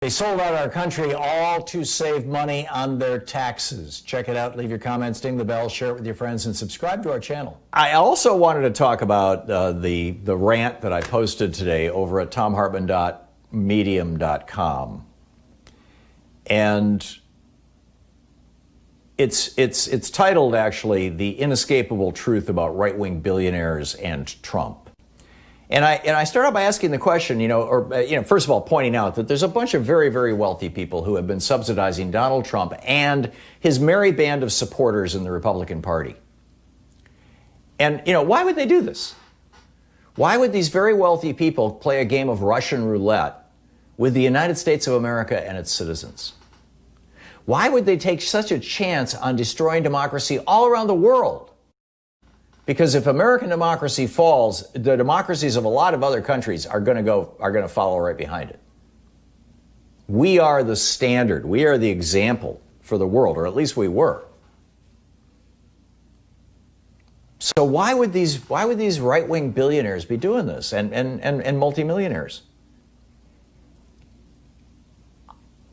They sold out our country all to save money on their taxes. Check it out, leave your comments, ding the bell, share it with your friends, and subscribe to our channel. I also wanted to talk about the rant that I posted today over at thomhartmann.medium.com. And it's titled, actually, The Inescapable Truth About Right-Wing Billionaires and Trump. And I start out by asking the question, first of all, pointing out that there's a bunch of very, very wealthy people who have been subsidizing Donald Trump and his merry band of supporters in the Republican Party. And, why would they do this? Why would these very wealthy people play a game of Russian roulette with the United States of America and its citizens? Why would they take such a chance on destroying democracy all around the world? Because if American democracy falls, the democracies of a lot of other countries are going to follow right behind it. We are the standard. We are the example for the world, or at least we were. So why would these right-wing billionaires be doing this, and multimillionaires?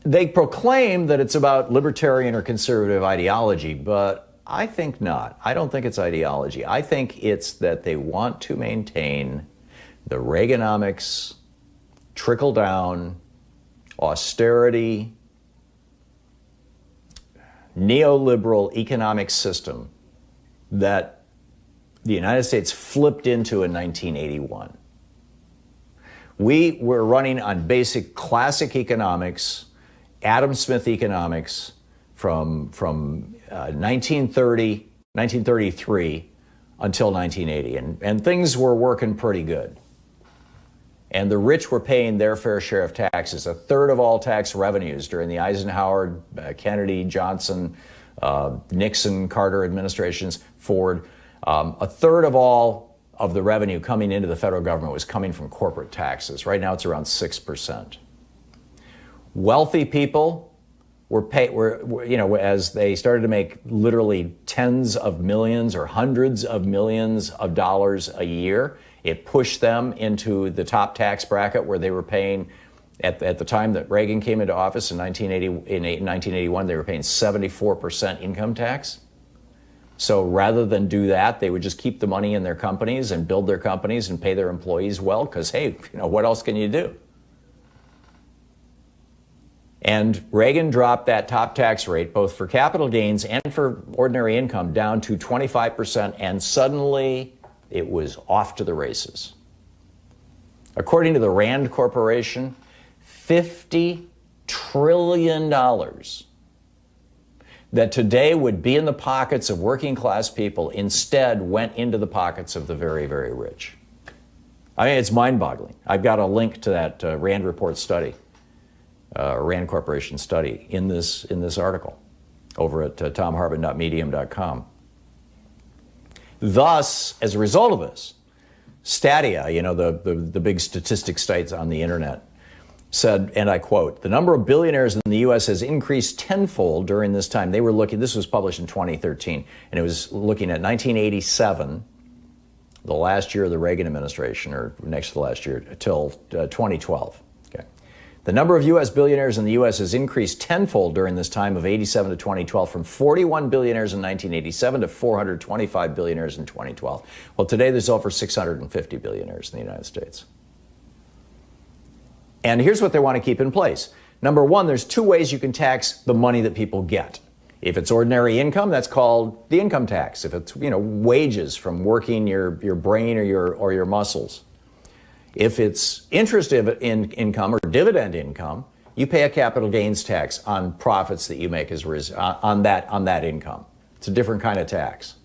They proclaim that it's about libertarian or conservative ideology, but I think not. I don't think it's ideology. I think it's that they want to maintain the Reaganomics, trickle-down, austerity, neoliberal economic system that the United States flipped into in 1981. We were running on basic classic economics, Adam Smith economics, from 1933 until 1980. And things were working pretty good. And the rich were paying their fair share of taxes. A third of all tax revenues during the Eisenhower, Kennedy, Johnson, Nixon, Carter administrations, Ford, a third of all of the revenue coming into the federal government was coming from corporate taxes. Right now it's around 6%. Wealthy people as they started to make literally tens of millions or hundreds of millions of dollars a year, it pushed them into the top tax bracket where they were paying, at the time that Reagan came into office in 1981, they were paying 74% income tax. So rather than do that, they would just keep the money in their companies and build their companies and pay their employees well, because, hey, what else can you do? And Reagan dropped that top tax rate, both for capital gains and for ordinary income, down to 25%, and suddenly it was off to the races. According to the Rand Corporation, $50 trillion that today would be in the pockets of working class people instead went into the pockets of the very, very rich. I mean, it's mind-boggling. I've got a link to that Rand Report study. Rand Corporation study in this article over at thomhartmann.medium.com. Thus, as a result of this, Stadia, the big statistics sites on the internet, said, and I quote, "The number of billionaires in the U.S. has increased tenfold during this time." They were looking, this was published in 2013, and it was looking at 1987, the last year of the Reagan administration, or next to the last year, till 2012. The number of U.S. billionaires in the U.S. has increased tenfold during this time of 87 to 2012, from 41 billionaires in 1987 to 425 billionaires in 2012. Well, today there's over 650 billionaires in the United States. And here's what they want to keep in place. Number one, there's two ways you can tax the money that people get. If it's ordinary income, that's called the income tax. If it's, wages from working your brain or your muscles. If it's interest in income or dividend income, you pay a capital gains tax on profits that you make on that income. It's a different kind of tax.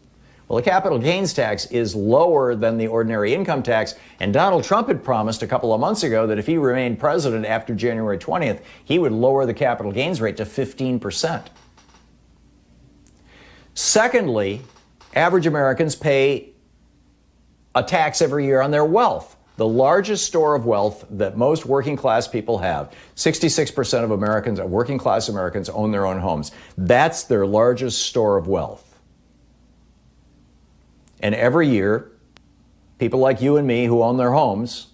Well, the capital gains tax is lower than the ordinary income tax, and Donald Trump had promised a couple of months ago that if he remained president after January 20th, he would lower the capital gains rate to 15%. Secondly, average Americans pay a tax every year on their wealth. The largest store of wealth that most working class people have, 66% of Americans, working class Americans, own their own homes. That's their largest store of wealth. And every year, people like you and me who own their homes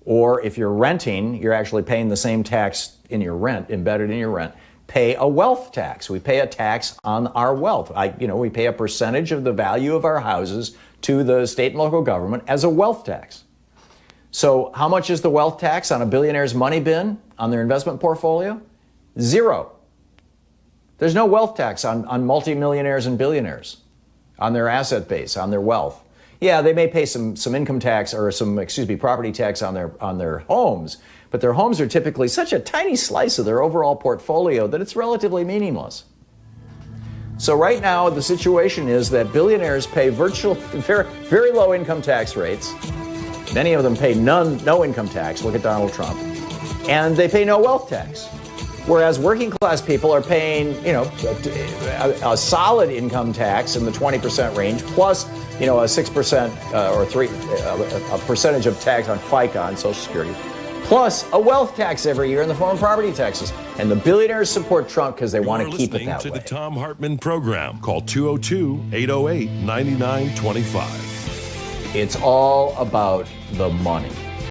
or if you're renting, you're actually paying the same tax in your rent, embedded in your rent, pay a wealth tax. We pay a tax on our wealth. We pay a percentage of the value of our houses to the state and local government as a wealth tax. So how much is the wealth tax on a billionaire's money bin on their investment portfolio? 0. There's no wealth tax on multimillionaires and billionaires, on their asset base, on their wealth. Yeah, they may pay some income tax or property tax on their homes, but their homes are typically such a tiny slice of their overall portfolio that it's relatively meaningless. So right now, the situation is that billionaires pay very low income tax rates. Many of them pay no income tax. Look at Donald Trump. And they pay no wealth tax. Whereas working class people are paying, a solid income tax in the 20% range, plus, a 6% or a percentage of tax on FICA, on Social Security, plus a wealth tax every year in the form of property taxes. And the billionaires support Trump because they want to keep it that way. You're listening to the Thom Hartmann Program. Call 202-808-9925. It's all about the money.